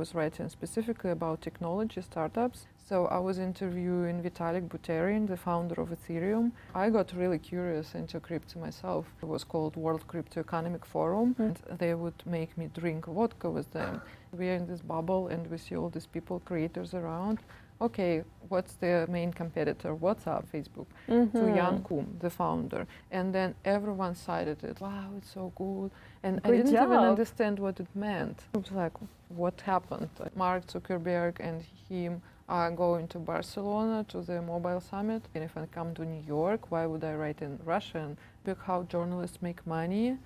was writing specifically about technology startups. So I was interviewing Vitalik Buterin, the founder of Ethereum. I got really curious into crypto myself. It was called World Crypto Economic Forum, and they would make me drink vodka with them. We are in this bubble and we see all these people, creators around. Okay, what's the main competitor? WhatsApp, Facebook, to Koum, the founder. And then everyone cited it. Wow, it's so good. And I didn't even understand what it meant. It was like, what happened? Mark Zuckerberg and him are going to Barcelona to the mobile summit. And if I come to New York, why would I write in Russian? Look how journalists make money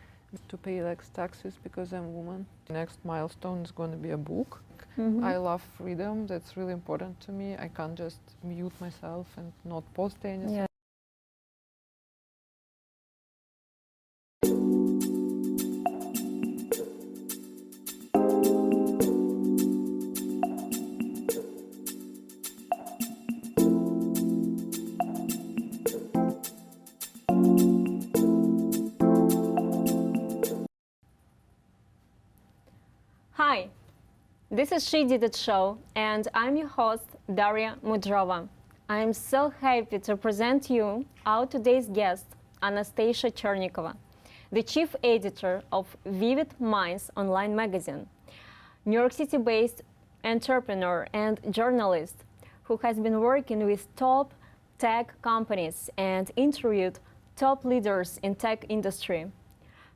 to pay like taxes because I'm a woman. The next milestone is going to be a book. I love freedom. That's really important to me. I can't just mute myself and not post anything. Yeah. Hi, this is She Did It Show, and I'm your host, Daria Mudrova. I am so happy to present you our today's guest, Anastasia Chernikova, the chief editor of Vivid Minds online magazine, New York City-based entrepreneur and journalist who has been working with top tech companies and interviewed top leaders in tech industry.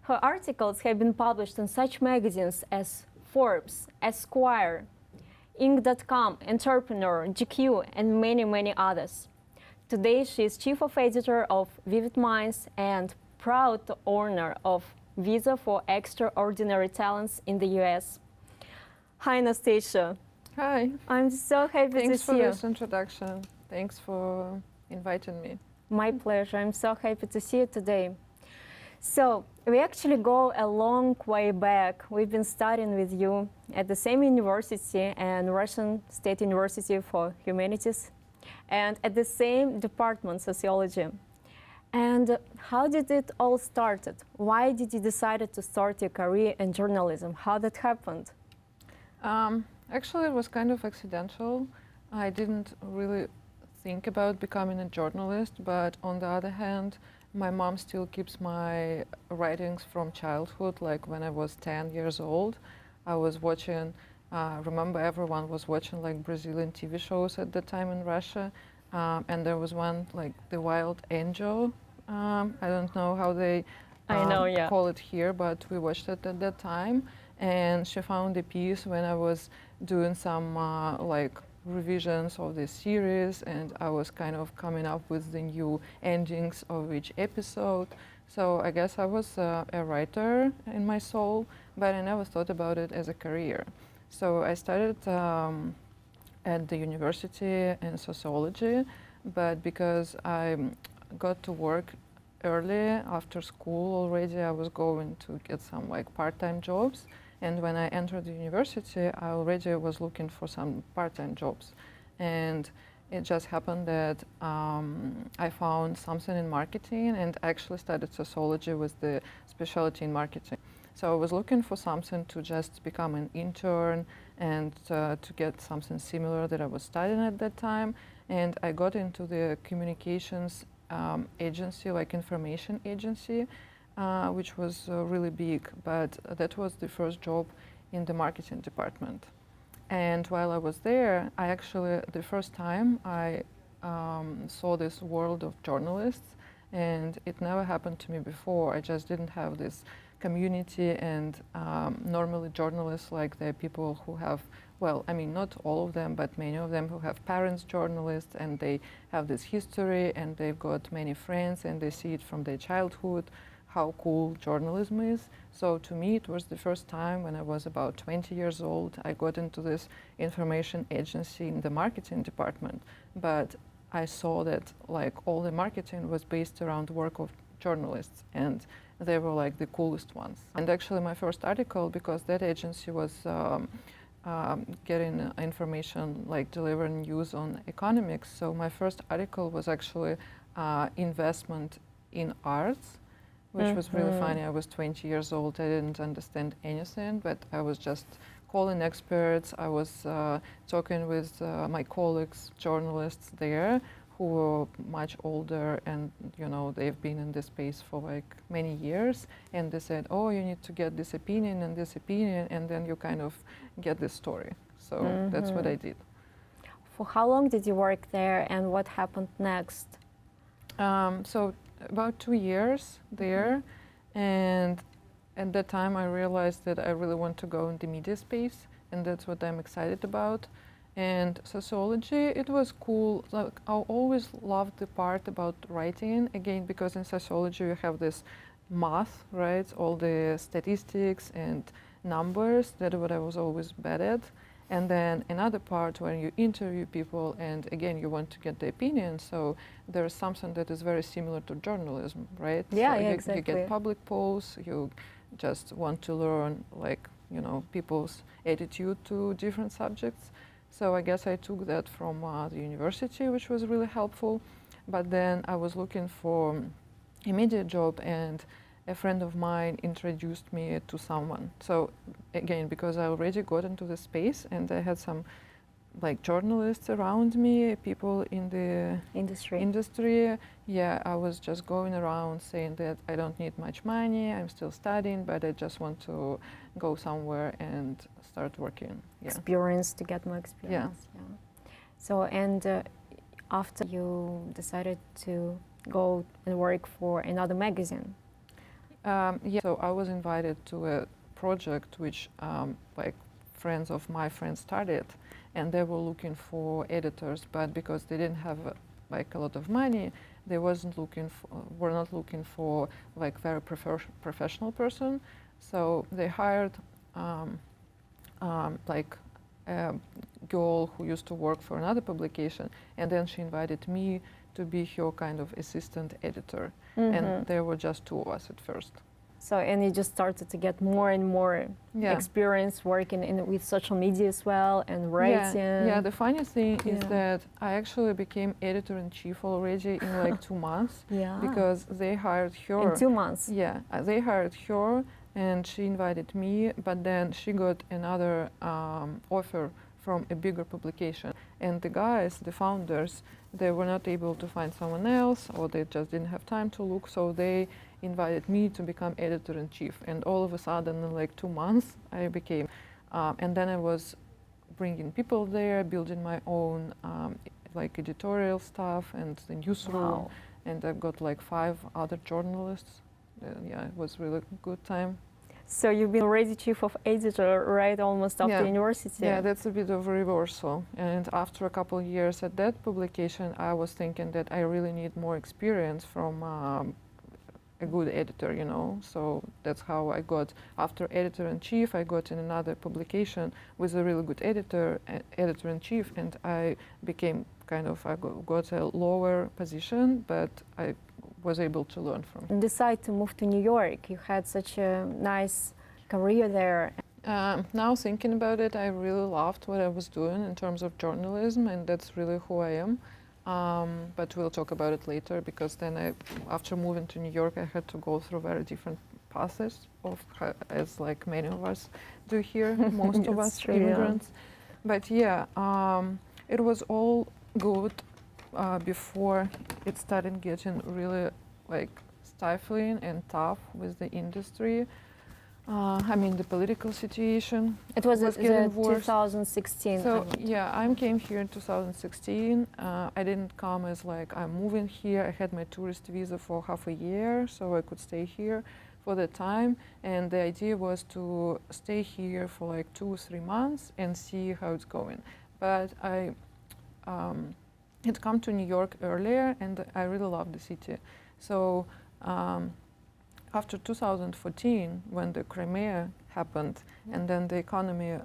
Her articles have been published in such magazines as Forbes, Esquire, Inc.com, Entrepreneur, GQ, and many, many others. Today, she is chief of editor of Vivid Minds and proud owner of Visa for Extraordinary Talents in the US. Hi, Anastasia. Hi. I'm so happy to see you. Thanks for this introduction. Thanks for inviting me. My pleasure. I'm so happy to see you today. So we actually go a long way back. We've been studying with you at the same university and Russian State University for Humanities and at the same department, sociology. And how did it all started? Why did you decide to start your career in journalism? How that happened? Actually, it was kind of accidental. I didn't really think about becoming a journalist, but on the other hand, my mom still keeps my writings from childhood, like when I was 10 years old. I was watching, remember everyone was watching like Brazilian TV shows at the time in Russia. And there was one like The Wild Angel. I don't know how they call it here, but we watched it at that time. And she found a piece when I was doing some like revisions of this series, and I was kind of coming up with the new endings of each episode. So I guess I was a writer in my soul, but I never thought about it as a career. So I started at the university in sociology, but because I got to work early after school already, I was going to get some like part-time jobs. And when I entered the university, I already was looking for some part-time jobs. And it just happened that I found something in marketing and actually studied sociology with the specialty in marketing. So I was looking for something to just become an intern and to get something similar that I was studying at that time. And I got into the communications agency, like information agency, which was really big, but that was the first job in the marketing department. And while I was there, I actually, the first time I saw this world of journalists, and it never happened to me before. I just didn't have this community, and normally journalists, like they're people who have, well, I mean, not all of them, but many of them who have parents journalists, and they have this history, and they've got many friends, and they see it from their childhood, how cool journalism is. So to me, it was the first time when I was about 20 years old, I got into this information agency in the marketing department. But I saw that like all the marketing was based around the work of journalists, and they were like the coolest ones. And actually my first article, because that agency was getting information, like delivering news on economics, so my first article was actually investment in arts, which was really funny. I was 20 years old, I didn't understand anything, but I was just calling experts. I was talking with my colleagues, journalists there, who were much older, and they've been in this space for like many years, and they said, oh, you need to get this opinion and this opinion, and then you kind of get this story. So that's what I did. For how long did you work there, and what happened next? So about 2 years there, and at that time I realized that I really want to go in the media space, and that's what I'm excited about. And sociology, it was cool. Like, I always loved the part about writing, again, because in sociology you have this math, right? All the statistics and numbers, that's what I was always bad at. And then another part when you interview people, and again, you want to get the opinion, so there's something that is very similar to journalism, right? Yeah, so exactly. You get public polls, you just want to learn, like, people's attitude to different subjects. So I guess I took that from the university, which was really helpful. But then I was looking for a media job, and a friend of mine introduced me to someone. So again, because I already got into the space, and I had some like journalists around me, people in the industry. Yeah, I was just going around saying that I don't need much money, I'm still studying, but I just want to go somewhere and start working. Yeah. Experience, to get more experience. Yeah. So, and after you decided to go and work for another magazine? Yeah, so I was invited to a project which like friends of my friends started, and they were looking for editors, but because they didn't have like a lot of money, they were not looking for like very professional person. So they hired like a girl who used to work for another publication, and then she invited me to be her kind of assistant editor. And there were just two of us at first. So, and you just started to get more and more experience working with social media as well, and writing. Yeah, the funny thing is that I actually became editor-in-chief already in like 2 months. Because they hired her. In 2 months? Yeah, they hired her, and she invited me, but then she got another offer from a bigger publication. And the guys, the founders, they were not able to find someone else, or they just didn't have time to look, so they invited me to become editor-in-chief. And all of a sudden, in like 2 months, I became, and then I was bringing people there, building my own like editorial stuff and the newsroom. Wow. And I've got like 5 other journalists. Yeah, it was really a good time. So you've been already chief of editor, right, almost after university? Yeah, that's a bit of a reversal. And after a couple of years at that publication, I was thinking that I really need more experience from a good editor, So that's how I got, after editor-in-chief, I got in another publication with a really good editor-in-chief, and I became I got a lower position, but I was able to learn from. And decide to move to New York. You had such a nice career there. Now thinking about it, I really loved what I was doing in terms of journalism, and that's really who I am. But we'll talk about it later, because then after moving to New York, I had to go through very different paths, as like many of us do here, most of us immigrants. But yeah, it was all good before it started getting really like stifling and tough with the industry. I mean, the political situation was getting worse. 2016. So yeah, I came here in 2016. I didn't come as like I'm moving here. I had my tourist visa for half a year, so I could stay here for the time. And the idea was to stay here for like 2 or 3 months and see how it's going. But I had come to New York earlier, and I really loved the city. So after 2014, when the Crimea happened, and then the economy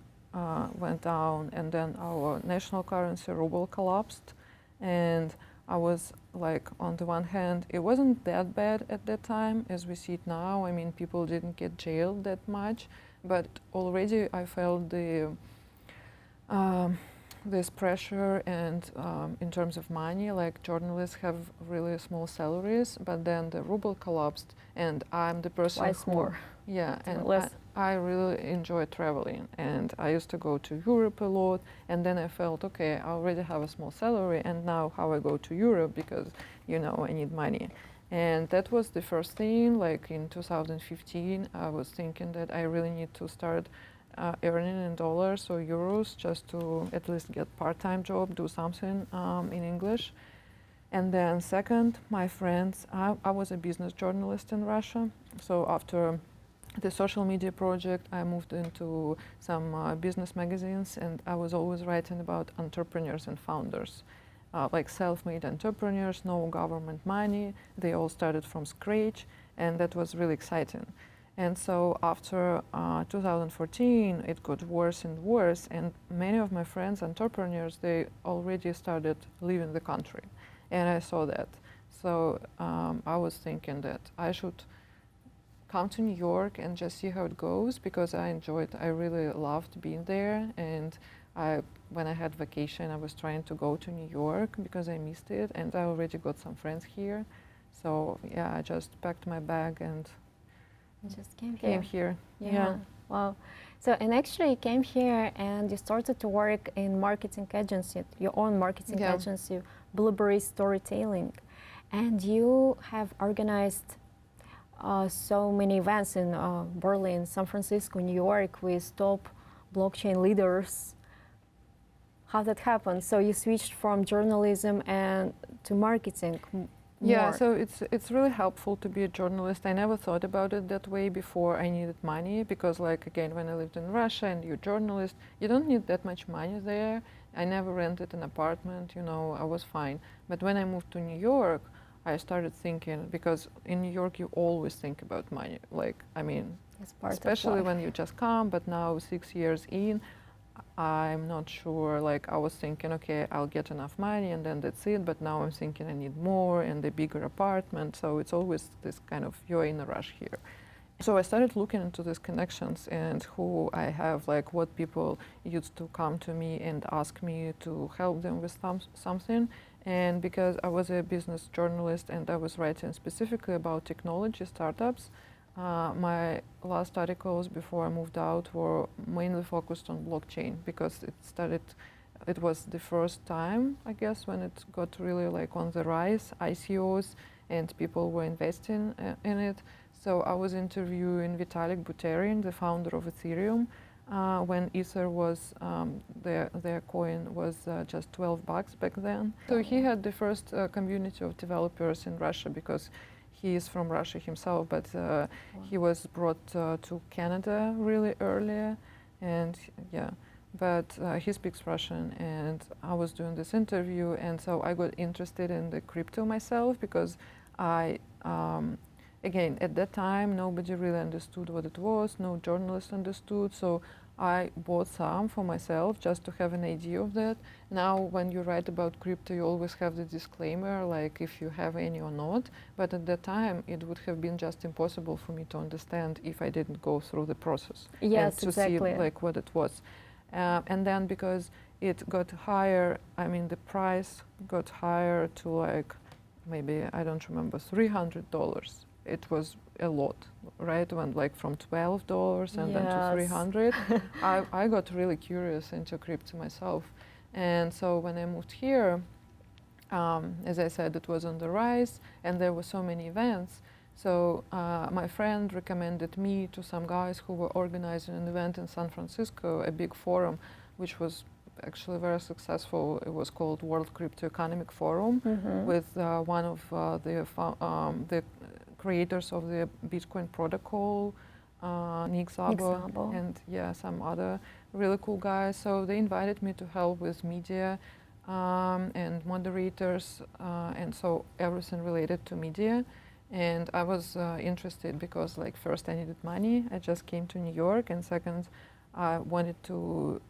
went down, and then our national currency ruble collapsed, and I was like, on the one hand, it wasn't that bad at that time as we see it now. I mean, people didn't get jailed that much, but already I felt this pressure, and in terms of money, like journalists have really small salaries, but then the ruble collapsed, and I'm the person Twice more. Yeah, and I really enjoy traveling, and I used to go to Europe a lot, and then I felt, okay, I already have a small salary, and now how I go to Europe, because, you know, I need money. And that was the first thing. Like in 2015, I was thinking that I really need to start earning in dollars or euros just to at least get part-time job, do something in English. And then second, my friends, I was a business journalist in Russia. So after the social media project, I moved into some business magazines, and I was always writing about entrepreneurs and founders. Like self-made entrepreneurs, no government money. They all started from scratch, and that was really exciting. And so after 2014, it got worse and worse, and many of my friends, entrepreneurs, they already started leaving the country. And I saw that. So I was thinking that I should come to New York and just see how it goes, because I really loved being there. And when I had vacation, I was trying to go to New York because I missed it, and I already got some friends here. So yeah, I just packed my bag and just came here. Yeah. Wow. So, and actually you came here and you started to work in marketing agency, your own marketing agency, Blueberry Storytelling. And you have organized so many events in Berlin, San Francisco, New York with top blockchain leaders. How that happened? So you switched from journalism and to marketing. Yeah, so it's really helpful to be a journalist. I never thought about it that way before I needed money, because like again, when I lived in Russia and you're a journalist, you don't need that much money there. I never rented an apartment, you know, I was fine. But when I moved to New York, I started thinking, because in New York you always think about money. Like, I mean, especially when you just come, but now 6 years in, I'm not sure. Like I was thinking, okay, I'll get enough money and then that's it. But now I'm thinking I need more and a bigger apartment. So it's always this kind of, you're in a rush here. So I started looking into these connections and who I have, like what people used to come to me and ask me to help them with something. And because I was a business journalist and I was writing specifically about technology startups, my last articles before I moved out were mainly focused on blockchain, because it was the first time, I guess, when it got really like on the rise, ICOs, and people were investing in it. So I was interviewing Vitalik Buterin, the founder of Ethereum, when Ether was, their coin was just $12 back then. So he had the first community of developers in Russia, because he is from Russia himself, but he was brought to Canada really early, and yeah, but he speaks Russian, and I was doing this interview, and so I got interested in the crypto myself, because again, at that time, nobody really understood what it was, no journalist understood, so I bought some for myself just to have an idea of that. Now, when you write about crypto, you always have the disclaimer, like if you have any or not. But at that time, it would have been just impossible for me to understand if I didn't go through the process. Yes, and to exactly. see like what it was. And then because it got higher, I mean, the price got higher to like, maybe, I don't remember, $300. It was a lot, right? Went like from $12 and then to 300. I got really curious into crypto myself. And so when I moved here, as I said, it was on the rise and there were so many events. So my friend recommended me to some guys who were organizing an event in San Francisco, a big forum, which was actually very successful. It was called World Crypto Economic Forum, with one of the creators of the Bitcoin protocol, Nick Szabo, and yeah, some other really cool guys. So they invited me to help with media and moderators, and so everything related to media. And I was interested because, like, first I needed money. I just came to New York, and second, I wanted to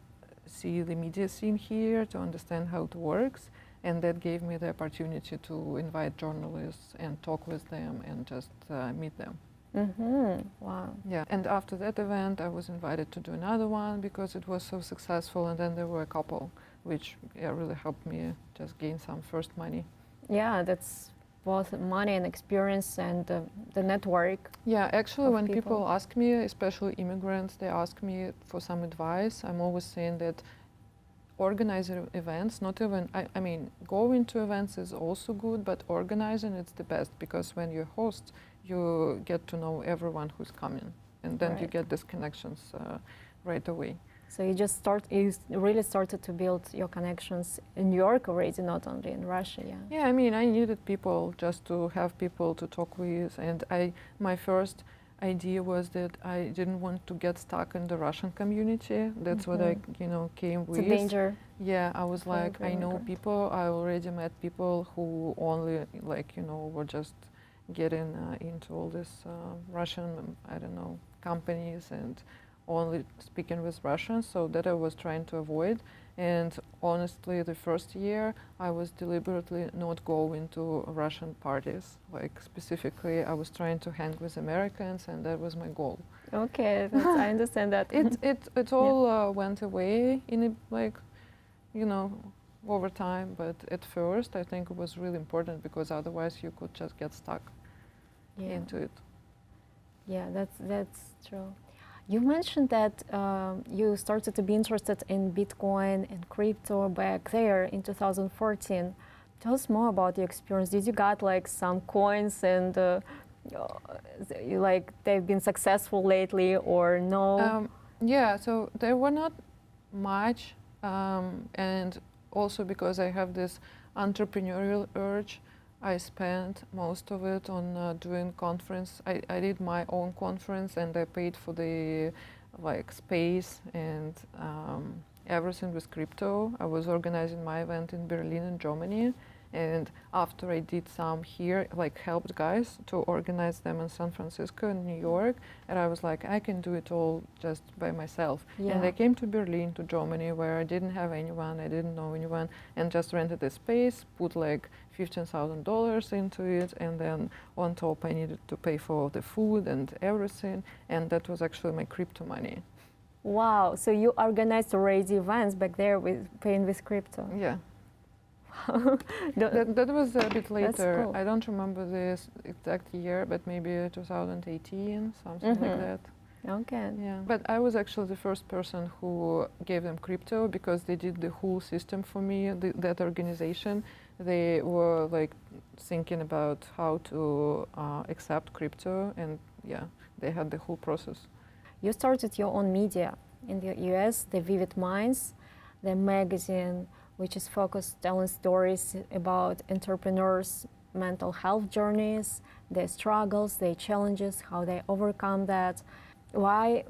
see the media scene here to understand how it works. And that gave me the opportunity to invite journalists and talk with them and just meet them. Wow. Yeah, and after that event, I was invited to do another one because it was so successful. And then there were a couple, which really helped me just gain some first money. Yeah, that's both money and experience and the network. Yeah, actually, when people. people ask me, especially immigrants, they ask me for some advice. I'm always saying that organizing events, not even, I mean, going to events is also good, but organizing it's the best because when you host, you get to know everyone who's coming, and then you Right. get these connections right away. So you really started to build your connections in New York already, not only in Russia, yeah. Yeah, I mean, I needed people just to have people to talk with, and my first idea was that I didn't want to get stuck in the Russian community. That's what I, came It's with. a danger. Yeah, I was for like, I know immigrant. people. I already met people who only, were just getting into all this Russian, I don't know, companies and only speaking with Russians. So that I was trying to avoid. And honestly, the first year, I was deliberately not going to Russian parties. Like specifically, I was trying to hang with Americans, and that was my goal. Okay, I understand that. It all went away in over time. But at first, I think it was really important because otherwise you could just get stuck into it. Yeah, that's true. You mentioned that you started to be interested in Bitcoin and crypto back there in 2014. Tell us more about your experience. Did you got like some coins and they've been successful lately or no? Yeah, so there were not much, and also because I have this entrepreneurial urge, I spent most of it on doing conference. I did my own conference and I paid for the space and everything with crypto. I was organizing my event in Berlin in Germany, and after I did some here, helped guys to organize them in San Francisco and New York, and I was like, I can do it all just by myself. Yeah. And I came to Berlin, to Germany, where I didn't have anyone, I didn't know anyone, and just rented a space, put $15,000 into it, and then on top I needed to pay for the food and everything, and that was actually my crypto money. Wow, so you organized already events back there with paying with crypto. Yeah. that was a bit later. Cool. I don't remember the exact year, but maybe 2018, something like that. Okay. Yeah, but I was actually the first person who gave them crypto because they did the whole system for me. That organization, they were thinking about how to accept crypto, and yeah, they had the whole process. You started your own media in the US, the Vivid Minds, the magazine which is focused telling stories about entrepreneurs' mental health journeys, their struggles, their challenges, how they overcome that. Why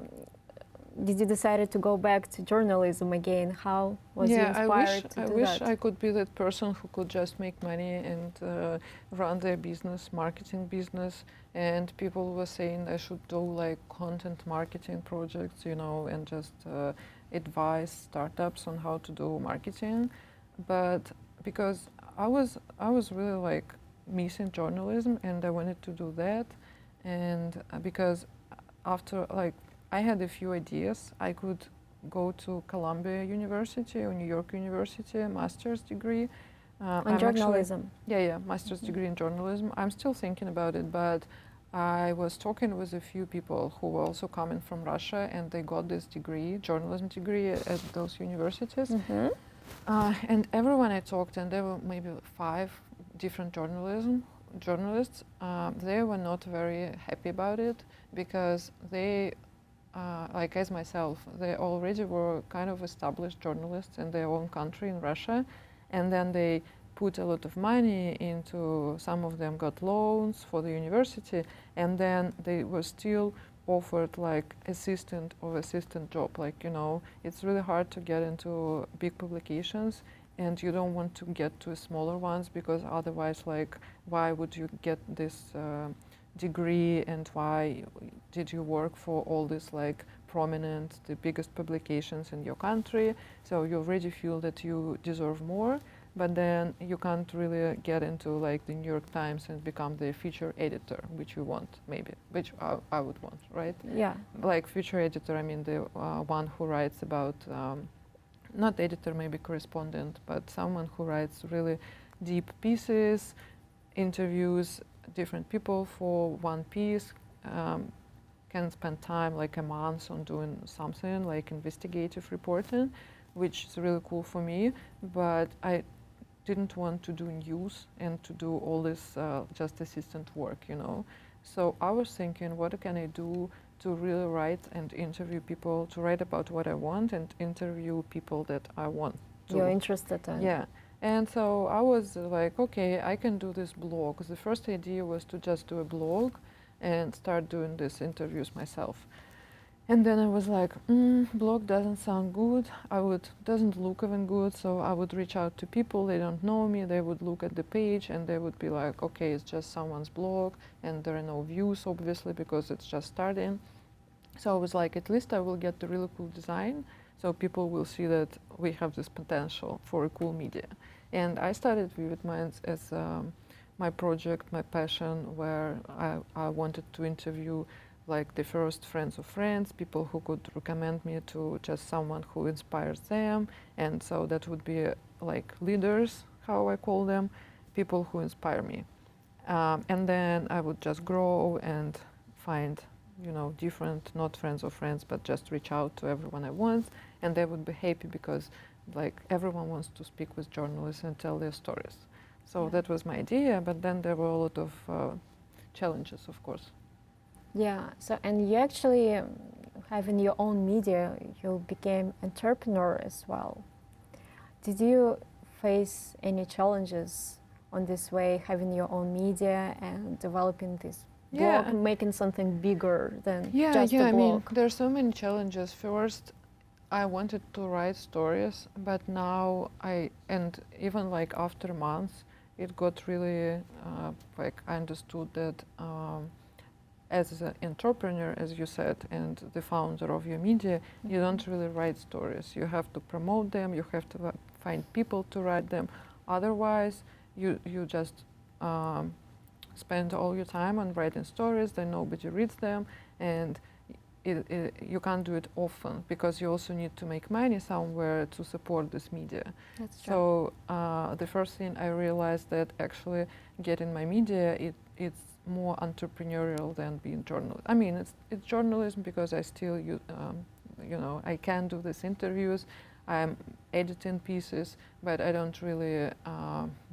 did you decide to go back to journalism again? How was you inspired to do that? I wish I could be that person who could just make money and run their business, marketing business. And people were saying I should do content marketing projects, and just advise startups on how to do marketing. But because I was really missing journalism, and I wanted to do that. And because after I had a few ideas. I could go to Columbia University or New York University, a master's degree. On journalism? Master's degree in journalism. I'm still thinking about it, but I was talking with a few people who were also coming from Russia, and they got this degree, journalism degree, at those universities. Mm-hmm. And everyone I talked, and there were maybe 5 different journalists, they were not very happy about it because they, as myself, they already were kind of established journalists in their own country in Russia, and then they put a lot of money into, some of them got loans for the university, and then they were still offered assistant job. It's really hard to get into big publications, and you don't want to get to smaller ones because otherwise why would you get this degree, and why did you work for all these prominent, the biggest publications in your country? So you already feel that you deserve more, but then you can't really get into the New York Times and become the feature editor, which you want, maybe, which I would want, right? Yeah. Feature editor, I mean the one who writes about, not editor, maybe correspondent, but someone who writes really deep pieces interviews different people for one piece, can spend time like a month on doing something like investigative reporting, which is really cool for me, but I didn't want to do news and to do all this just assistant work, you know. So I was thinking, what can I do to really write and interview people, to write about what I want and interview people that I want to. You're interested in. Yeah. And so I was like, okay, I can do this blog. The first idea was to just do a blog and start doing these interviews myself. And then I was like, blog doesn't sound good. Doesn't look even good. So I would reach out to people, they don't know me, they would look at the page and they would be like, okay, it's just someone's blog and there are no views, obviously, because it's just starting. So I was like, at least I will get the really cool design. So people will see that we have this potential for a cool media. And I started Vivid Minds as my project, my passion, where I wanted to interview like the first friends of friends, people who could recommend me to just someone who inspires them. And so that would be like leaders, how I call them, people who inspire me. And then I would just grow and find, you know, different, not friends of friends, but just reach out to everyone I want. And they would be happy because like everyone wants to speak with journalists and tell their stories. So Yeah. that was my idea, but then there were a lot of challenges, of course. Yeah, so and you actually having your own media, you became entrepreneur as well. Did you face any challenges on this way, having your own media and developing this blog, making something bigger than just a blog? I mean, there's so many challenges. First, I wanted to write stories, but now and even like after months, it got really, like I understood that as an entrepreneur, as you said, and the founder of your media, you don't really write stories. You have to promote them, you have to find people to write them. Otherwise, you just spend all your time on writing stories, then nobody reads them, and you can't do it often because you also need to make money somewhere to support this media. That's true. So the first thing I realized that actually getting my media, it's more entrepreneurial than being journalist. I mean, it's journalism because I still, you know, I can do these interviews. I'm editing pieces, but I don't really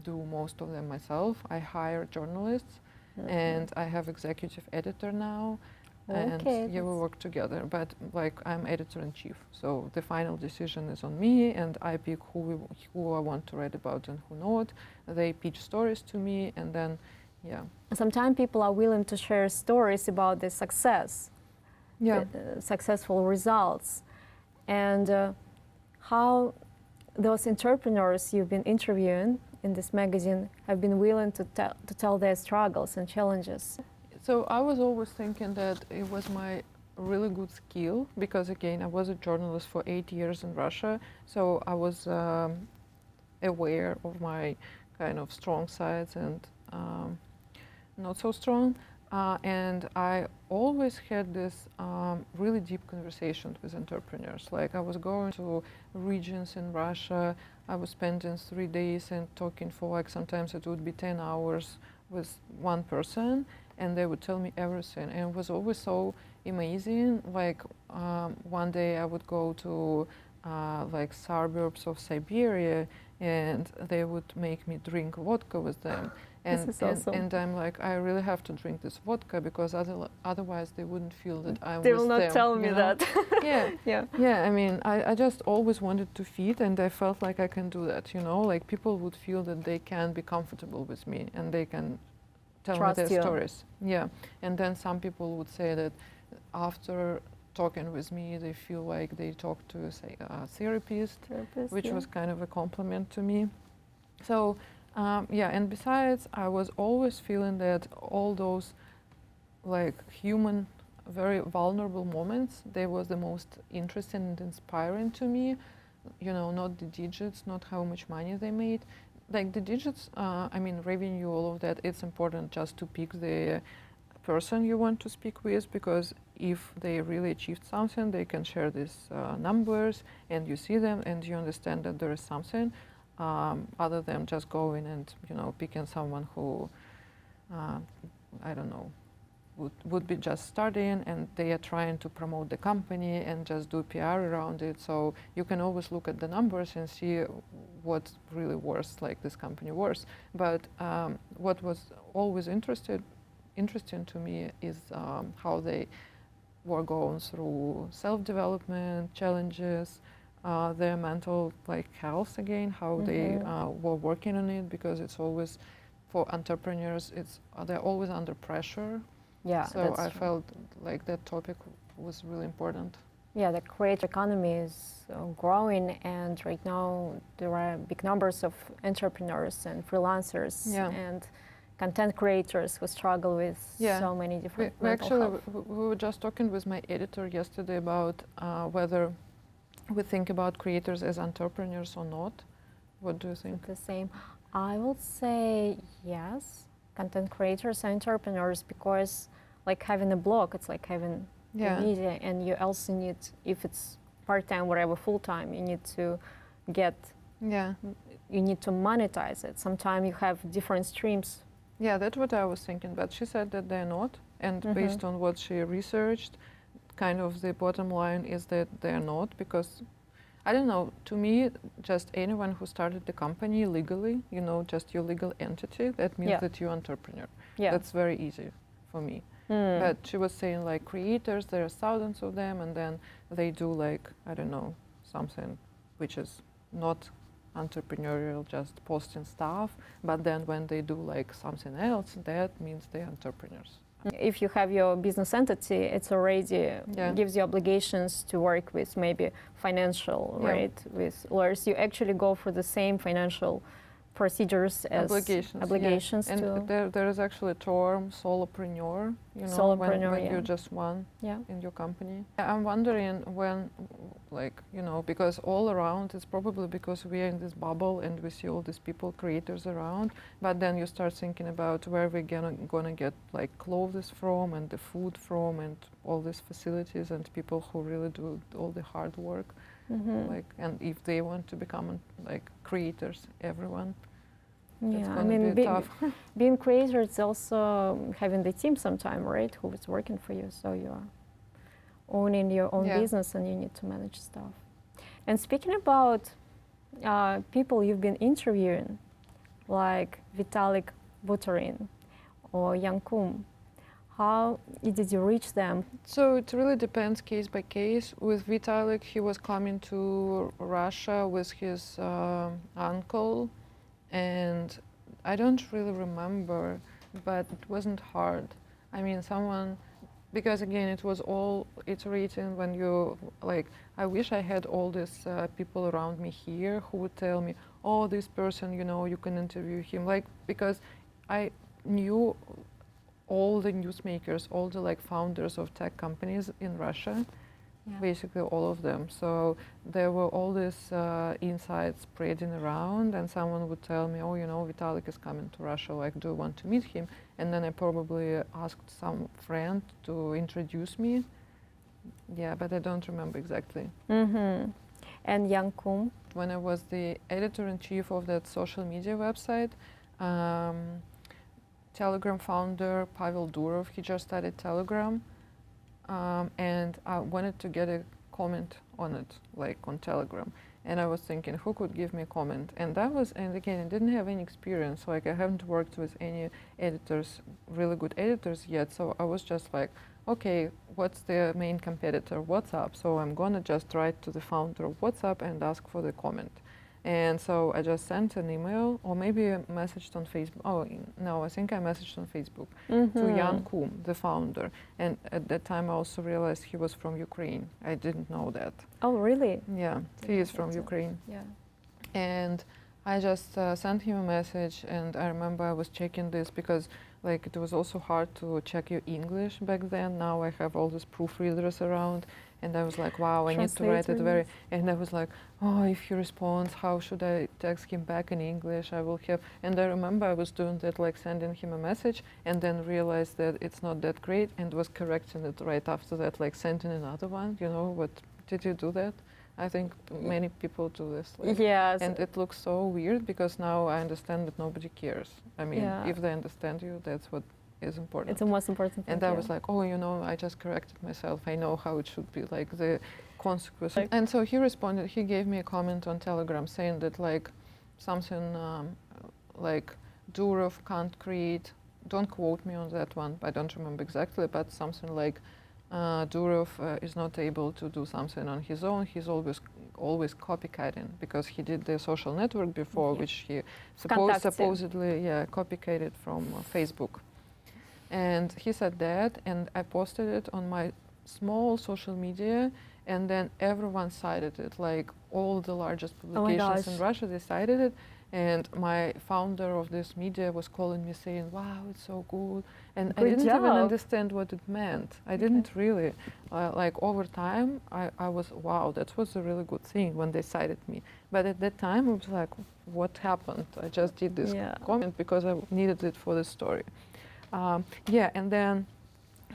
do most of them myself. I hire journalists, and I have executive editor now. And yeah, we work together, but like I'm editor-in-chief, so the final decision is on me, and I pick who I want to write about and who not. They pitch stories to me, and then, yeah. Sometimes people are willing to share stories about the success, the successful results, and how those entrepreneurs you've been interviewing in this magazine have been willing to tell their struggles and challenges. So I was always thinking that it was my really good skill because, again, I was a journalist for 8 years in Russia, so I was aware of my kind of strong sides and not so strong. And I always had this really deep conversation with entrepreneurs. Like I was going to regions in Russia, I was spending 3 days and talking for like sometimes it would be 10 hours with one person, and they would tell me everything, and it was always so amazing. Like one day I would go to like suburbs of Siberia, and they would make me drink vodka with them. And, this is awesome. And I'm like, I really have to drink this vodka because otherwise they wouldn't feel that I'm They with will not them, tell me know? that. Yeah. I mean, I just always wanted to feed, and I felt like I can do that, you know? Like people would feel that they can be comfortable with me and they can tell me their stories. Yeah. And then some people would say that after talking with me, they feel like they talk to a therapist, which was kind of a compliment to me. So, and besides, I was always feeling that all those like human, very vulnerable moments, they was the most interesting and inspiring to me. You know, not the digits, not how much money they made. Like the digits, I mean, revenue, all of that, it's important just to pick the person you want to speak with, because if they really achieved something, they can share these numbers, and you see them and you understand that there is something other than just going and, you know, picking someone who I don't know, would be just starting and they are trying to promote the company and just do PR around it. So you can always look at the numbers and see what's really worth, like this company worth. But what was always interesting to me is how they were going through self-development challenges, their mental like health again, how they were working on it, because it's always for entrepreneurs, they're always under pressure. Yeah, so I felt like that topic was really important. Yeah, the creator economy is growing, and right now there are big numbers of entrepreneurs and freelancers and content creators who struggle with so many different mental health. We were just talking with my editor yesterday about whether we think about creators as entrepreneurs or not. What do you think? The same. I would say yes, content creators are entrepreneurs, because like having a blog, it's like having media, and you also need, if it's part-time, whatever, full-time, you need to get, you need to monetize it. Sometimes you have different streams. Yeah, that's what I was thinking, but she said that they're not, and based on what she researched, kind of the bottom line is that they're not, because I don't know, to me, just anyone who started the company legally, you know, just your legal entity, that means that you're an entrepreneur. That's very easy for me. But she was saying like creators, there are thousands of them, and then they do like, I don't know, something which is not entrepreneurial, just posting stuff, but then when they do like something else, that means they're entrepreneurs. If you have your business entity, it's already gives you obligations to work with maybe financial, right? With lawyers, you actually go for the same financial procedures as obligations and to. there is actually a term, solopreneur, you know, when you're just one in your company. I'm wondering when, like, you know, because all around, it's probably because we are in this bubble and we see all these people, creators around, but then you start thinking about where we're gonna get like clothes from and the food from and all these facilities and people who really do all the hard work. Like, and if they want to become like creators, everyone, it's I mean, be tough. Being creator is also having the team sometime, right? Who is working for you, so you are owning your own business and you need to manage stuff. And speaking about people you've been interviewing, like Vitalik, Buterin, or young Koum, how did you reach them? So it really depends case by case. With Vitalik, he was coming to Russia with his uncle, and I don't really remember, but it wasn't hard. I mean, because again, it was all iterating when you, like, I wish I had all these people around me here who would tell me, oh, this person, you know, you can interview him. Like, because I knew all the newsmakers, all the like founders of tech companies in Russia, basically all of them. So there were all these insights spreading around, and someone would tell me, oh, you know, Vitalik is coming to Russia, like, do you want to meet him? And then I probably asked some friend to introduce me. Yeah, but I don't remember exactly. And young Koum? When I was the editor-in-chief of that social media website, Telegram founder Pavel Durov, he just started Telegram, and I wanted to get a comment on it, like on Telegram. And I was thinking, who could give me a comment? And again, I didn't have any experience, like I haven't worked with any editors, really good editors yet, so I was just like, okay, what's the main competitor, WhatsApp? So I'm gonna just write to the founder of WhatsApp and ask for the comment. And so I just sent an email, or maybe I messaged on Facebook. Oh, no, I think I messaged on Facebook to Jan Koum, the founder. And at that time, I also realized he was from Ukraine. I didn't know that. Oh, really? Yeah, he is from Ukraine. Yeah. And I just sent him a message, and I remember I was checking this because like it was also hard to check your English back then. Now I have all these proofreaders around. And I was like, wow, I need to write it and I was like, oh, if he responds, how should I text him back in English? I will have, and I remember I was doing that, like sending him a message and then realized that it's not that great and was correcting it right after that, like sending another one, you know, what, did you do that? I think many people do this. Like, Yes. and it looks so weird because now I understand that nobody cares. I mean, Yeah. if they understand you, that's what is important. It's the most important thing. And I was like, oh, you know, I just corrected myself. I know how it should be, like the consequence. And so he responded, he gave me a comment on Telegram saying that like something like Durov can't create, don't quote me on that one, I don't remember exactly, but something like Durov is not able to do something on his own. He's always copycatting because he did the social network before, which he supposedly copycated from Facebook. And he said that, and I posted it on my small social media, and then everyone cited it. Like all the largest publications in Russia, they cited it. And my founder of this media was calling me saying, wow, it's so good. And I didn't even understand what it meant. I didn't really. Like over time, I was, wow, that was a really good thing when they cited me. But at that time, it was like, what happened? I just did this comment because I needed it for the story. And then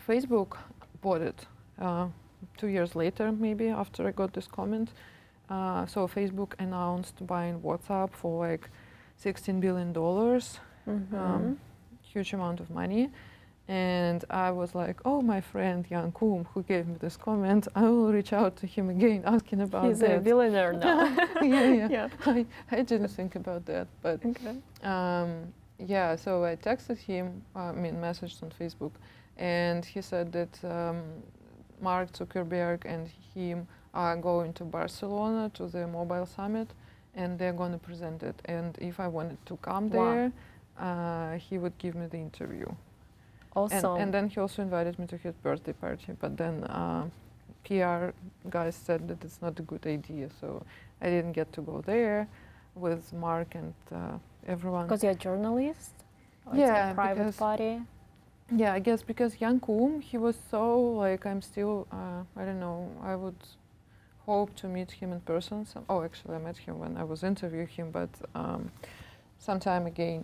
Facebook bought it 2 years later, maybe after I got this comment. So Facebook announced buying WhatsApp for like $16 billion, huge amount of money. And I was like, oh, my friend Jan Koum, who gave me this comment, I will reach out to him again, asking about He's that. He's a billionaire now. yeah. I didn't think about that, but so I texted him, messaged on Facebook, and he said that Mark Zuckerberg and him are going to Barcelona to the mobile summit, and they're going to present it. And if I wanted to come there, he would give me the interview. Awesome. And then he also invited me to his birthday party, but then PR guys said that it's not a good idea, so I didn't get to go there with Mark and everyone. Because you're a journalist? Or Yeah, it's a private party? Yeah, I guess because Jan Koum, he was so, like, I'm still, I don't know, I would hope to meet him in person. Actually, I met him when I was interviewing him, but sometime again,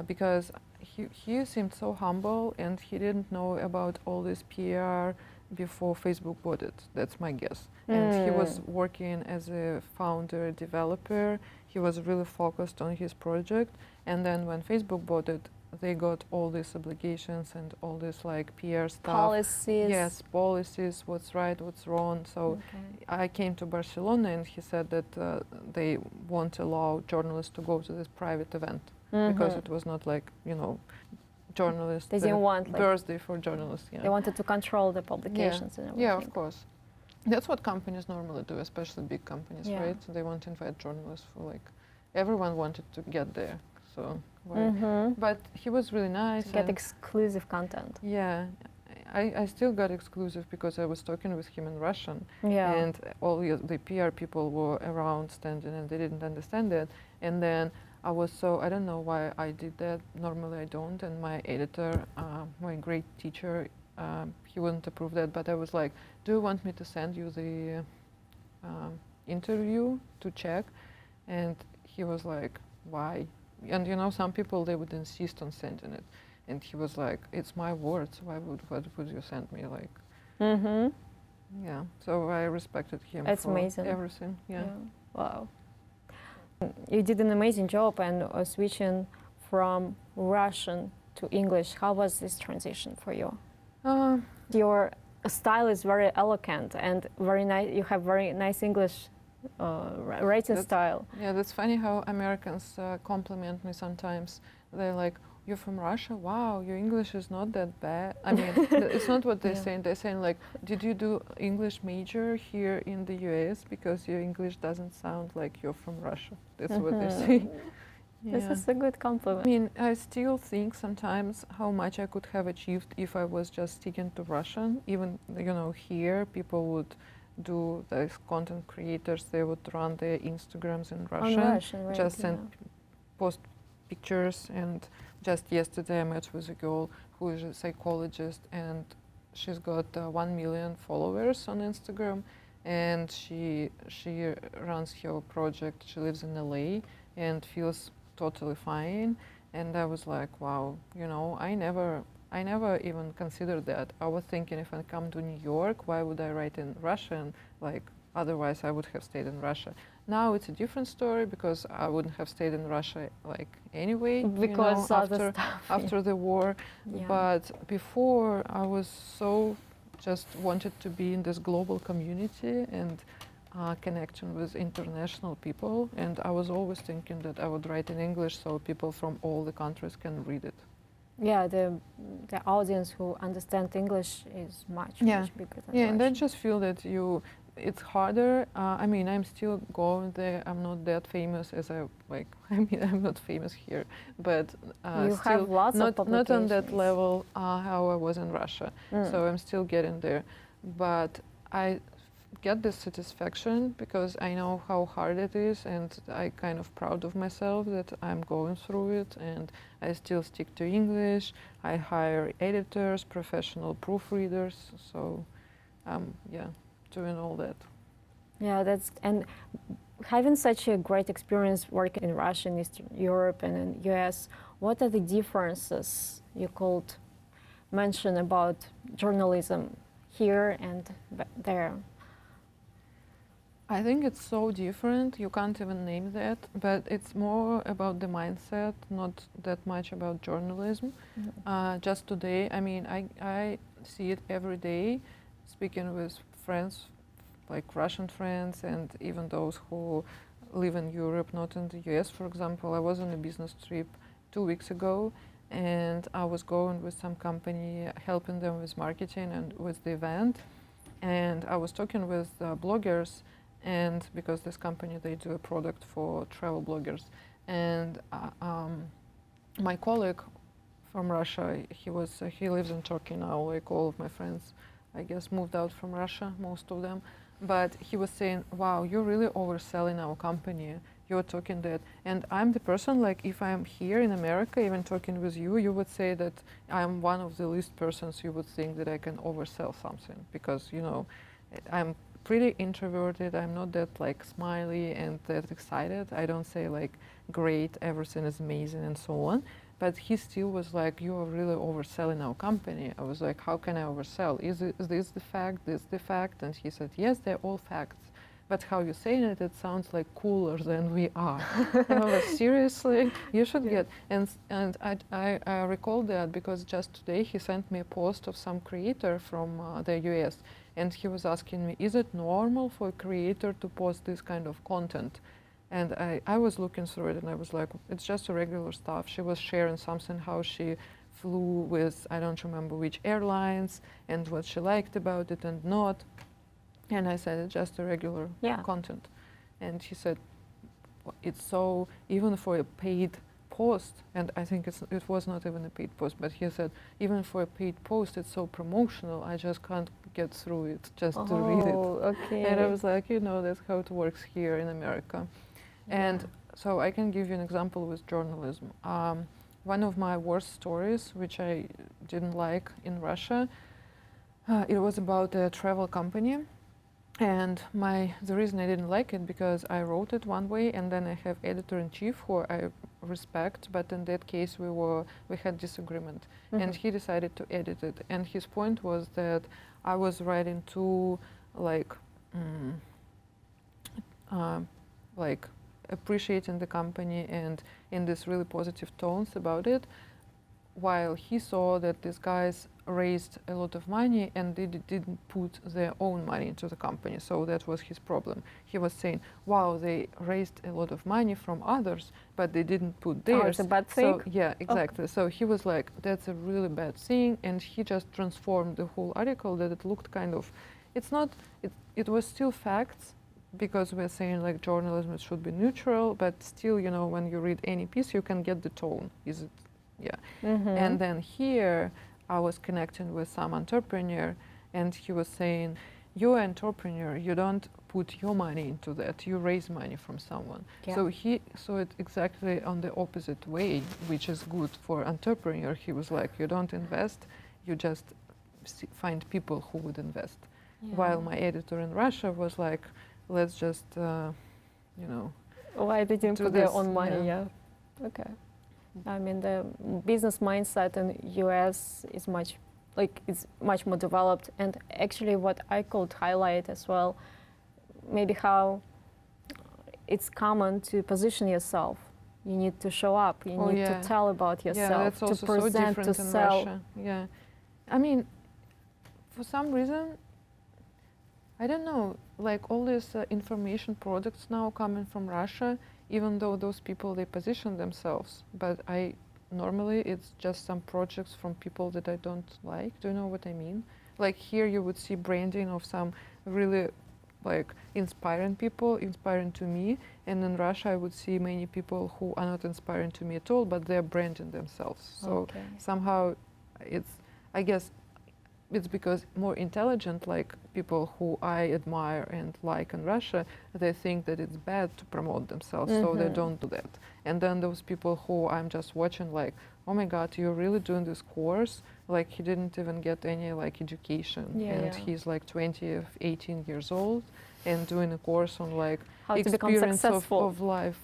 because he seemed so humble and he didn't know about all this PR before Facebook bought it. That's my guess. And he was working as a founder, developer. He was really focused on his project. And then when Facebook bought it, they got all these obligations and all this like PR stuff. Policies. Yes, policies, what's right, what's wrong. So I came to Barcelona and he said that they won't allow journalists to go to this private event because it was not like, journalists. They didn't want birthday for journalists. Yeah. They wanted to control the publications and everything. Yeah, of course. That's what companies normally do, especially big companies, right? So they want to invite journalists for like, everyone wanted to get there. So, but he was really nice. To get exclusive content. Yeah, I still got exclusive because I was talking with him in Russian. Yeah. And all the PR people were around standing and they didn't understand it. And then I don't know why I did that. Normally I don't. And my editor, my great teacher, he wouldn't approve that. But I was like, do you want me to send you the interview to check? And he was like, why? And some people, they would insist on sending it. And he was like, it's my words, what would you send me? Like, yeah, so I respected him That's for amazing. Everything. Yeah. Wow. You did an amazing job and switching from Russian to English. How was this transition for you? Your style is very eloquent and very nice. You have very nice English writing style. Yeah, that's funny how Americans compliment me sometimes. They're like, you're from Russia? Wow, your English is not that bad. I mean, it's not what they're saying. They're saying like, did you do English major here in the US? Because your English doesn't sound like you're from Russia. That's what they say. This is a good compliment. I mean, I still think sometimes how much I could have achieved if I was just sticking to Russian. Even, here people would do these content creators, they would run their Instagrams in Russian, right, just send post pictures. And just yesterday I met with a girl who is a psychologist and she's got 1 million followers on Instagram, and she runs her project. She lives in LA and feels totally fine. And I was like, wow, I never even considered that. I was thinking if I come to New York, why would I write in Russian? Like, otherwise I would have stayed in Russia. Now it's a different story because I wouldn't have stayed in Russia like anyway, because after stuff, after the war. yeah. But before I was so just wanted to be in this global community and connection with international people, and I was always thinking that I would write in English so people from all the countries can read it. Yeah, the audience who understand English is much bigger than Yeah, and I Russian. just feel that it's harder. I mean, I'm still going there. I'm not that famous as I like. I mean, I'm not famous here, but you still have lots of not on that publications. level how I was in Russia. So I'm still getting there, but I get this satisfaction because I know how hard it is, and I kind of proud of myself that I'm going through it, and I still stick to English. I hire editors, professional proofreaders, so yeah, doing all that. Yeah, and having such a great experience working in Russia, in Eastern Europe, and in US, what are the differences you could mention about journalism here and there? I think it's so different, you can't even name that, but it's more about the mindset, not that much about journalism. Just today, I mean, I see it every day, speaking with friends, like Russian friends, and even those who live in Europe, not in the US, for example. I was on a business trip 2 weeks ago, and I was going with some company, helping them with marketing and with the event. And I was talking with bloggers, and because this company, they do a product for travel bloggers. And my colleague from Russia, he lives in Turkey now, like all of my friends, I guess, moved out from Russia, most of them. But he was saying, wow, you're really overselling our company. You're talking that. And I'm the person, like, if I'm here in America, even talking with you, you would say that I'm one of the least persons you would think that I can oversell something. Because, I'm pretty introverted. I'm not that, like, smiley and that excited. I don't say, like, great, everything is amazing and so on. But he still was like, you are really overselling our company. I was like, how can I oversell? Is this the fact, this the fact? And he said, yes, they're all facts. But how you're saying it, it sounds like cooler than we are. And I was seriously, you should get. And I recall that because just today he sent me a post of some creator from the US. And he was asking me, is it normal for a creator to post this kind of content? And I was looking through it and I was like, it's just a regular stuff. She was sharing something, how she flew with, I don't remember which airlines, and what she liked about it and not. And I said, it's just a regular content. And he said, it's so, even for a paid post, and I think it was not even a paid post, but he said, even for a paid post, it's so promotional, I just can't get through it just to read it. Okay. And I was like, that's how it works here in America. And so I can give you an example with journalism. One of my worst stories, which I didn't like in Russia, it was about a travel company. And the reason I didn't like it, because I wrote it one way, and then I have editor-in-chief who I respect, but in that case we had disagreement. And he decided to edit it. And his point was that I was writing too, like appreciating the company and in this really positive tones about it, while he saw that these guys raised a lot of money and they didn't put their own money into the company. So that was his problem. He was saying, wow, they raised a lot of money from others, but they didn't put theirs. Oh, it's a bad thing? So, yeah, exactly. So he was like, that's a really bad thing. And he just transformed the whole article that it looked kind of, it was still facts, because we're saying like journalism, it should be neutral, but still, when you read any piece, you can get the tone. Is it? Yeah. And then here I was connecting with some entrepreneur, and he was saying, you're an entrepreneur, you don't put your money into that, you raise money from someone. Yeah. So he saw it exactly on the opposite way, which is good for entrepreneur. He was like, you don't invest, you just find people who would invest. Yeah. While my editor in Russia was like, let's just, why they didn't do put their this, own money? Yeah. Okay. I mean, the business mindset in US is it's much more developed. And actually, what I could highlight as well, maybe how it's common to position yourself. You need to show up. You need to tell about yourself. Yeah, that's also to present, so different to in sell. Russia. Yeah, I mean, for some reason, I don't know, like all these information products now coming from Russia, even though those people, they position themselves, but normally it's just some projects from people that I don't like. Do you know what I mean? Like here you would see branding of some really like inspiring people, inspiring to me, and in Russia I would see many people who are not inspiring to me at all, but they're branding themselves. So somehow I guess it's because more intelligent, like people who I admire and like in Russia, they think that it's bad to promote themselves, so they don't do that. And then those people who I'm just watching, like, oh my God, you're really doing this course? Like he didn't even get any like education, and he's like 18 years old and doing a course on like how experience of life.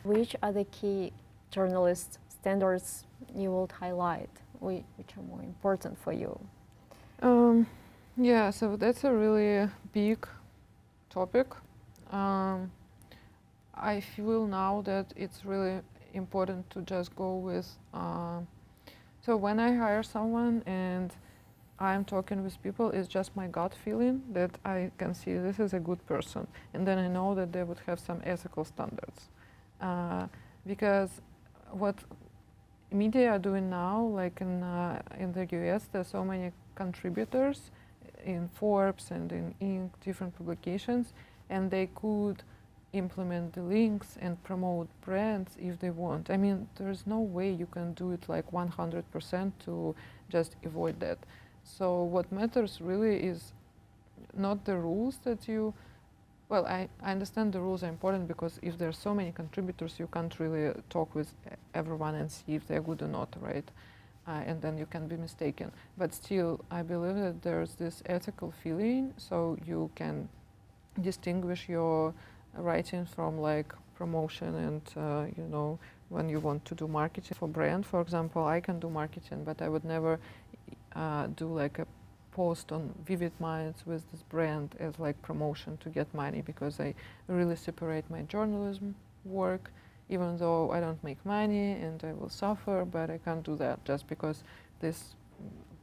Which are the key journalist standards you would highlight? Which are more important for you? Yeah, so that's a really big topic. I feel now that it's really important to just go with, so when I hire someone and I'm talking with people, it's just my gut feeling that I can see this is a good person. And then I know that they would have some ethical standards. Because what media are doing now, like in the US, there's so many contributors in Forbes and in different publications, and they could implement the links and promote brands if they want. I mean, there's no way you can do it like 100% to just avoid that. So what matters really is not the rules that you, well, I understand the rules are important because if there's so many contributors, you can't really talk with everyone and see if they're good or not, right? And then you can be mistaken. But still, I believe that there's this ethical feeling, so you can distinguish your writing from like promotion and, you know, when you want to do marketing for brand, for example, I can do marketing, but I would never do like a post on Vivid Minds with this brand as like promotion to get money, because I really separate my journalism work, even though I don't make money and I will suffer, but I can't do that just because this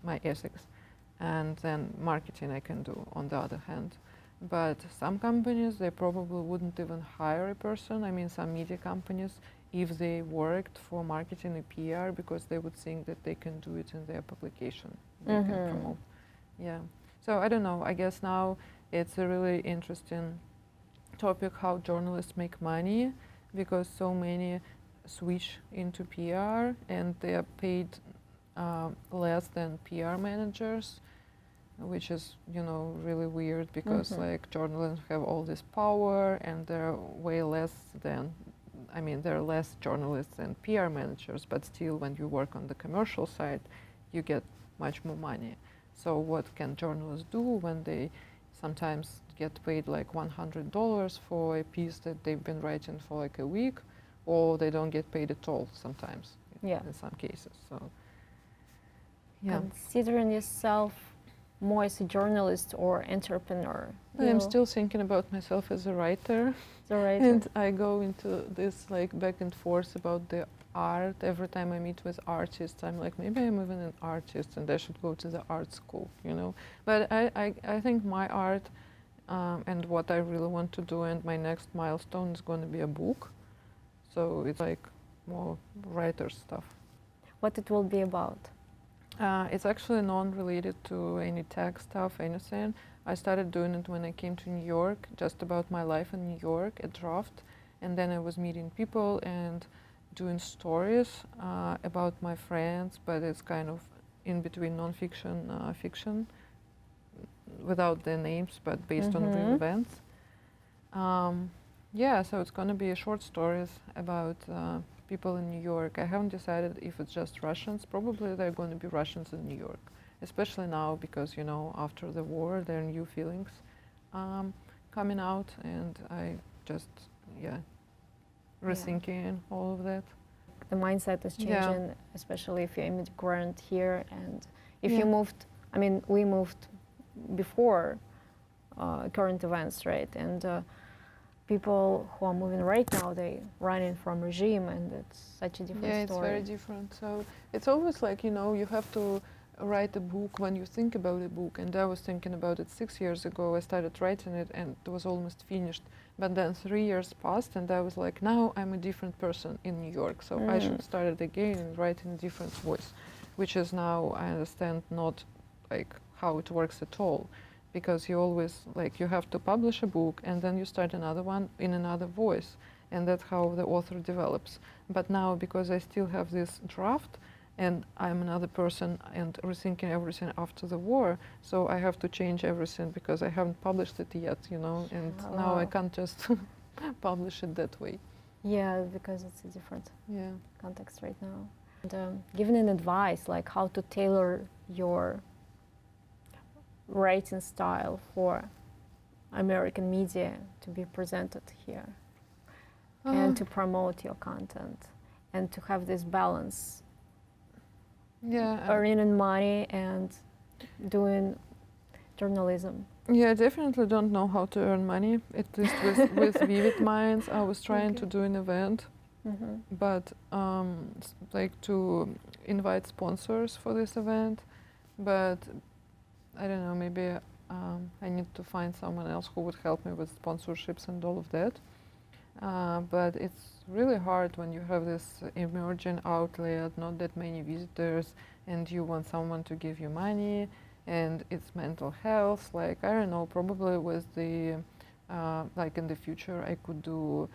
my ethics. And then marketing I can do on the other hand. But some companies, they probably wouldn't even hire a person. I mean, some media companies, if they worked for marketing and PR, because they would think that they can do it in their publication. They can promote. Yeah. So I don't know. I guess now it's a really interesting topic how journalists make money, because so many switch into PR and they are paid less than PR managers, which is, you know, really weird because like journalists have all this power and they're way less than, I mean, there are less journalists than PR managers, but still when you work on the commercial side, you get much more money. So what can journalists do when they sometimes get paid like $100 for a piece that they've been writing for like a week, or they don't get paid at all sometimes, in some cases. So, Considering yourself more as a journalist or entrepreneur? I'm still thinking about myself as a writer. And I go into this like back and forth about the art. Every time I meet with artists, I'm like, maybe I'm even an artist and I should go to the art school, you know. But I think my art and what I really want to do, and my next milestone is going to be a book. So it's like more writer stuff. What it will be about? It's actually non-related to any tech stuff, anything. I started doing it when I came to New York, just about my life in New York, a draft. And then I was meeting people and doing stories about my friends, but it's kind of in between non-fiction, fiction, without their names, but based on real events. Yeah, so it's going to be short stories about people in New York. I haven't decided if it's just Russians. Probably there are going to be Russians in New York, especially now because, you know, after the war, there are new feelings coming out, and I just, rethinking all of that. The mindset is changing, especially if you're an immigrant here, and if you moved, I mean, we moved before current events, right? And people who are moving right now, they running from regime, and it's such a different Yeah, story. it's very different. So it's always like, you know, you have to write a book when you think about a book. And I was thinking about it 6 years ago. I started writing it and it was almost finished. But then 3 years passed and I was like, now I'm a different person in New York. So I should start it again and write in a different voice, which is now, I understand, not like how it works at all. Because you always, like, you have to publish a book and then you start another one in another voice. And that's how the author develops. But now, because I still have this draft, and I'm another person and rethinking everything after the war, so I have to change everything because I haven't published it yet, you know, and now I can't just publish it that way. Yeah, because it's a different Yeah. context right now. And giving an advice, like how to tailor your writing style for American media to be presented here and to promote your content and to have this balance. Yeah. Earning money and doing journalism. Yeah, I definitely don't know how to earn money, at least with Vivid Minds. I was trying to do an event, but like to invite sponsors for this event, but I don't know, maybe I need to find someone else who would help me with sponsorships and all of that. But it's really hard when you have this emerging outlet, not that many visitors, and you want someone to give you money, and it's mental health. Like, I don't know, probably with the, like in the future, I could do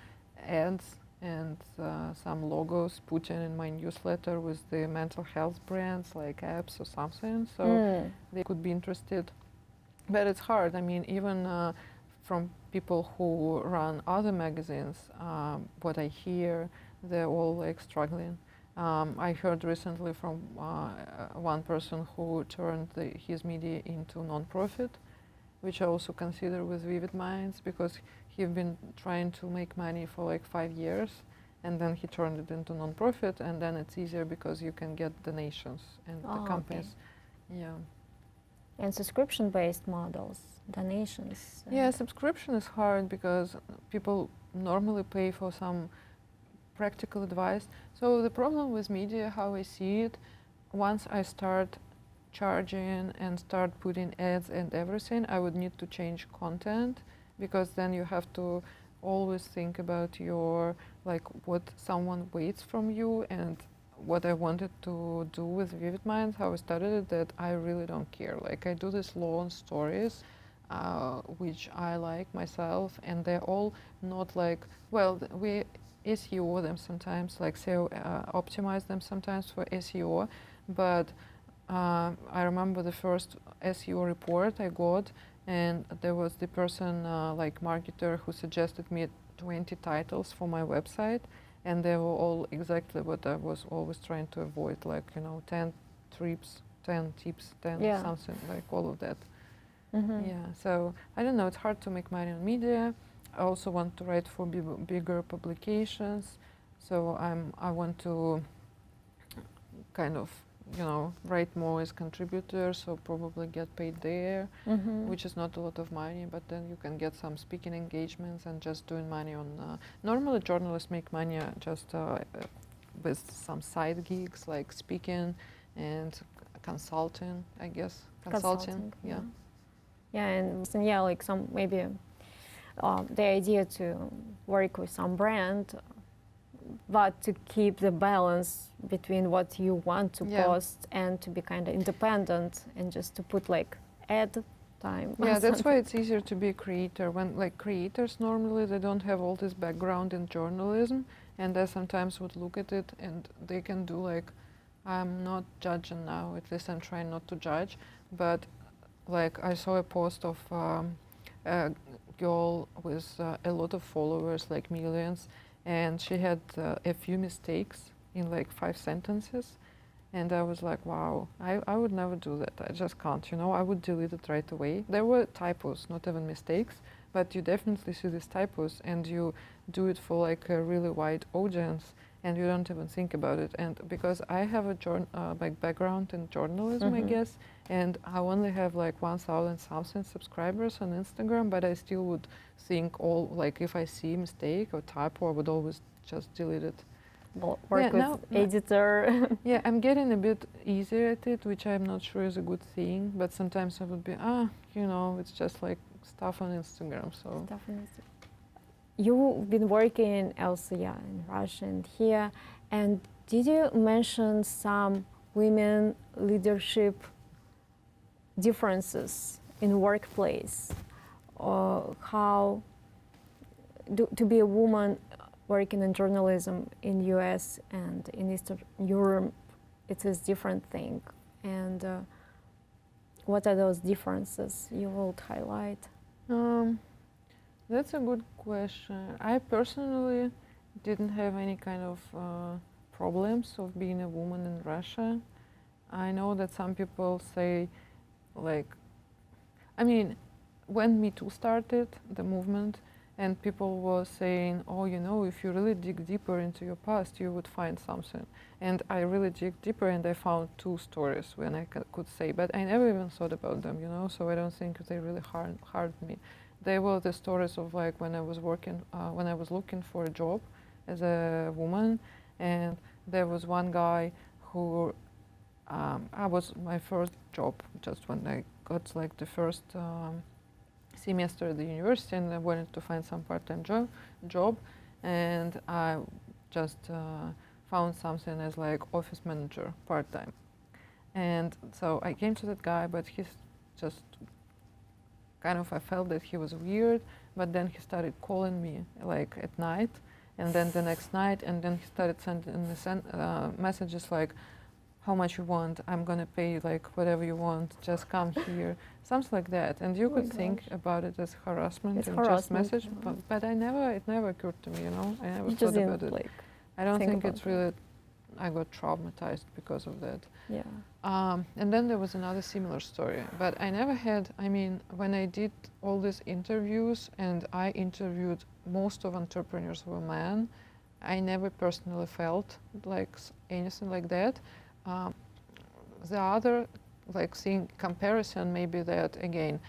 ads and some logos put in my newsletter with the mental health brands, like apps or something, so they could be interested. But it's hard. I mean, even from people who run other magazines, what I hear, they're all like struggling. I heard recently from one person who turned his media into non-profit, which I also consider with Vivid Minds, because he's been trying to make money for like 5 years, and then he turned it into non-profit, and then it's easier because you can get donations and the companies. Okay. Yeah. And subscription-based models, donations. Yeah, subscription is hard because people normally pay for some practical advice. So the problem with media, how I see it, once I start charging and start putting ads and everything, I would need to change content, because then you have to always think about your, like, what someone waits from you. And what I wanted to do with Vivid Minds, how I started it, that I really don't care. Like, I do these long stories, which I like myself, and they're all not like, well, we SEO them sometimes, like SEO optimize them sometimes for SEO, but I remember the first SEO report I got, and there was the person, like marketer, who suggested me 20 titles for my website, and they were all exactly what I was always trying to avoid, like, you know, 10 trips, 10 tips, 10 something, like all of that. Yeah, so I don't know, it's hard to make money on media. I also want to write for bigger publications, so I want to kind of, you know, write more as contributor, so probably get paid there, which is not a lot of money, but then you can get some speaking engagements and just doing money on. Normally journalists make money just with some side gigs like speaking and consulting, I guess. Consulting, yeah. Yeah, and yeah, like some maybe the idea to work with some brand, but to keep the balance between what you want to post and to be kind of independent and just to put like ad time. Yeah, that's why it's easier to be a creator. When, like, creators normally, they don't have all this background in journalism, and I sometimes would look at it and they can do, like, I'm not judging now, at least I'm trying not to judge, but like I saw a post of a girl with a lot of followers, like millions, and she had a few mistakes in like 5 sentences, and I was like, wow, I would never do that. I just can't, you know. I would delete it right away. There were typos, not even mistakes, but you definitely see these typos, and you do it for like a really wide audience, and you don't even think about it. And because I have a like background in journalism, I guess, and I only have like 1,000 something subscribers on Instagram, but I still would think all, like if I see a mistake or typo, I would always just delete it. Well, work with editor. Yeah, I'm getting a bit easier at it, which I'm not sure is a good thing, but sometimes I would be, you know, it's just like stuff on Instagram, so. Stuff on Instagram. You've been working also, yeah, in Russia and here, and did you mention some women leadership differences in workplace, or how to be a woman working in journalism in US and in Eastern Europe, it's a different thing, and what are those differences you would highlight? That's a good question. I personally didn't have any kind of problems of being a woman in Russia. I know that some people say, like, I mean, when Me Too started, the movement, and people were saying, oh, you know, if you really dig deeper into your past, you would find something. And I really dig deeper, and I found 2 stories when I could say, but I never even thought about them, you know, so I don't think they really harmed me. They were the stories of like when I was working, when I was looking for a job as a woman, and there was one guy who, I was my first job, just when I got like the first semester at the university, and I wanted to find some part-time job, and I just found something as like office manager part-time. And so I came to that guy, but he's just kind of, I felt that he was weird, but then he started calling me like at night, and then the next night, and then he started sending messages like, how much you want, I'm gonna pay like whatever you want, just come here, something like that. And you could think about it as harassment it's and harassment, just message, but it never occurred to me, you know, I never you thought just about didn't, it. like, I don't think about it's really, I got traumatized because of that. yeah. And then there was another similar story, but I never had, I mean, when I did all these interviews and I interviewed most of entrepreneurs were men, I never personally felt like anything like that. The other like thing, comparison maybe that again,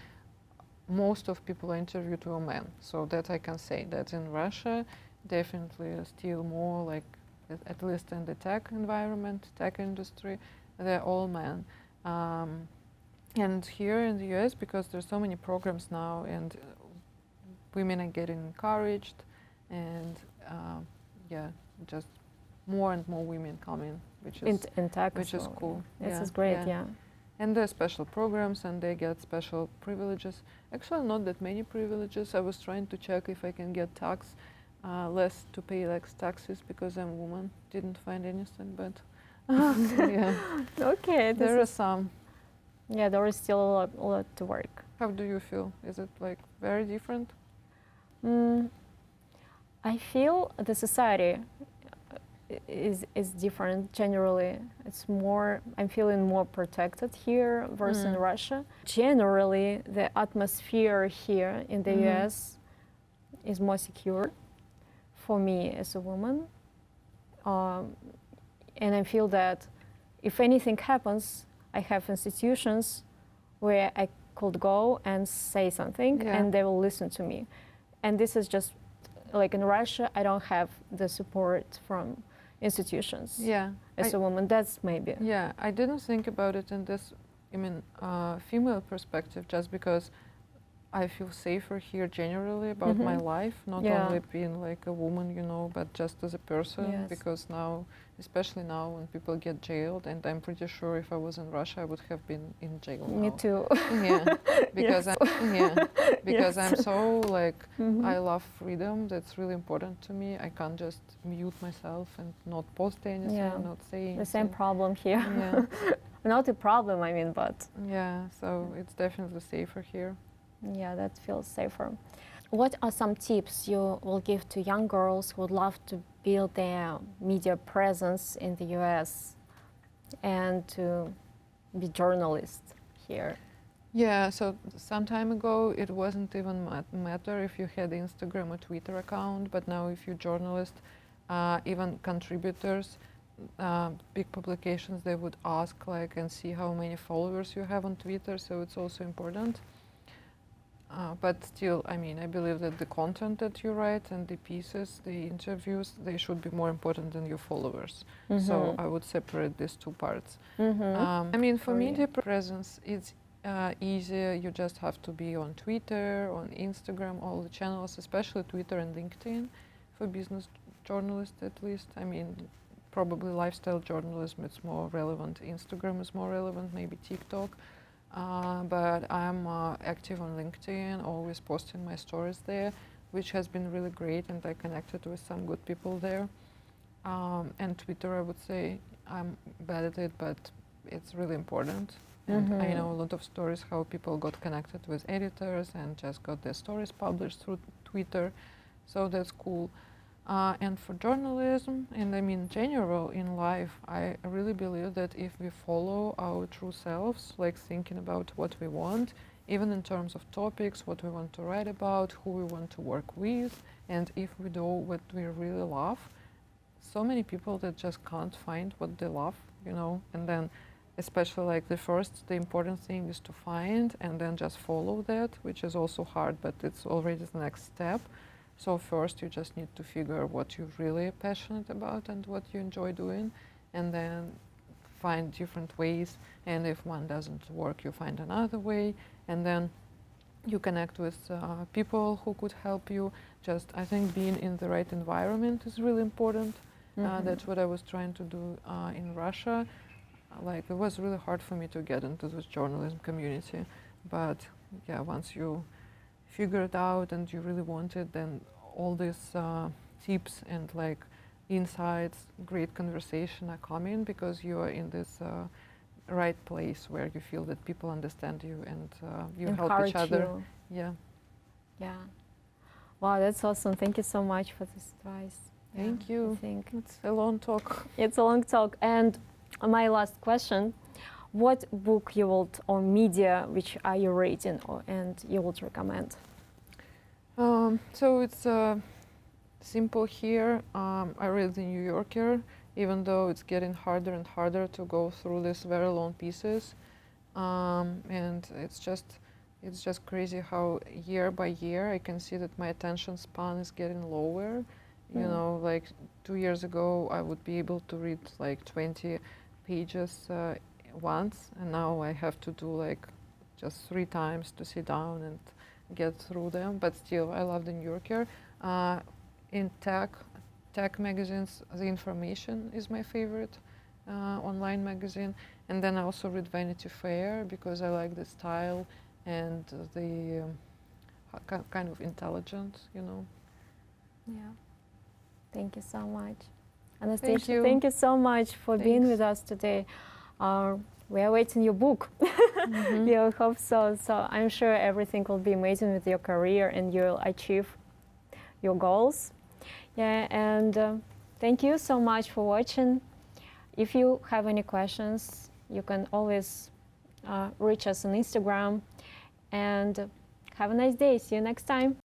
most of people I interviewed were men, so that I can say that in Russia, definitely still more like, at least in the tech environment, tech industry, they're all men. And here in the US, because there's so many programs now, and women are getting encouraged, and yeah, just more and more women coming, which is in tech, which is cool. This is great, yeah. And there are special programs, and they get special privileges. Actually, not that many privileges. I was trying to check if I can get less to pay like taxes because I'm a woman. Didn't find anything, but yeah. Okay. There are some. Yeah, there is still a lot to work. How do you feel? Is it like very different? I feel the society is different generally. It's more, I'm feeling more protected here versus in Russia. Generally, the atmosphere here in the US is more secure for me as a woman. And I feel that if anything happens, I have institutions where I could go and say something and they will listen to me. And this is just, like in Russia, I don't have the support from institutions as a woman. That's maybe. Yeah, I didn't think about it in this, I mean, female perspective, just because I feel safer here generally about my life, not only being like a woman, you know, but just as a person, because now, especially now when people get jailed, and I'm pretty sure if I was in Russia, I would have been in jail now. Me too. Yeah, because because I'm so like, I love freedom. That's really important to me. I can't just mute myself and not post anything, not say anything. The same problem here. Yeah. Not a problem, I mean, but. Yeah, so it's definitely safer here. Yeah, that feels safer. What are some tips you will give to young girls who would love to build their media presence in the US and to be journalists here? Yeah, so some time ago it wasn't even matter if you had Instagram or Twitter account, but now if you're a journalist, Even contributors, big publications, they would ask like and see how many followers you have on Twitter, so it's also important. But still, I mean, I believe that the content that you write and the pieces, the interviews, they should be more important than your followers. So I would separate these two parts. I mean, for media presence, it's easier. You just have to be on Twitter, on Instagram, all the channels, especially Twitter and LinkedIn for business journalists at least. I mean, probably lifestyle journalism is more relevant. Instagram is more relevant, maybe TikTok. But I'm active on LinkedIn, always posting my stories there, which has been really great, and I connected with some good people there. And Twitter, I would say I'm bad at it, but it's really important. And I know a lot of stories how people got connected with editors and just got their stories published through Twitter, so that's cool. And for journalism, and I mean general in life, I really believe that if we follow our true selves, like thinking about what we want, even in terms of topics, what we want to write about, who we want to work with, and if we do what we really love, so many people that just can't find what they love, you know, and then especially like the important thing is to find and then just follow that, which is also hard, but it's already the next step. So first you just need to figure what you're really passionate about and what you enjoy doing, and then find different ways, and if one doesn't work, you find another way, and then you connect with people who could help you. Just, I think being in the right environment is really important. That's what I was trying to do in Russia. Like, it was really hard for me to get into this journalism community, but yeah, once you figure it out and you really want it, then all these tips and like insights, great conversation are coming because you are in this right place where you feel that people understand you and you help each other. Yeah. Yeah. Wow, that's awesome. Thank you so much for this advice. Thank you. I think it's a long talk. It's a long talk. And my last question, what book you would, or media, which are you reading and you would recommend? So it's simple here. I read The New Yorker, even though it's getting harder and harder to go through these very long pieces. And it's just crazy how year by year I can see that my attention span is getting lower. You know, like 2 years ago, I would be able to read like 20 pages once, and now I have to do like just 3 times to sit down and get through them. But still, I love The New Yorker. In tech magazines, The Information is my favorite online magazine. And then I also read Vanity Fair because I like the style and the kind of intelligent, you know. Yeah. Thank you so much. Anastasia, thank you so much for being with us today. We are waiting your book. We hope so. So I'm sure everything will be amazing with your career and you'll achieve your goals. Yeah, and thank you so much for watching. If you have any questions, you can always reach us on Instagram. And have a nice day. See you next time.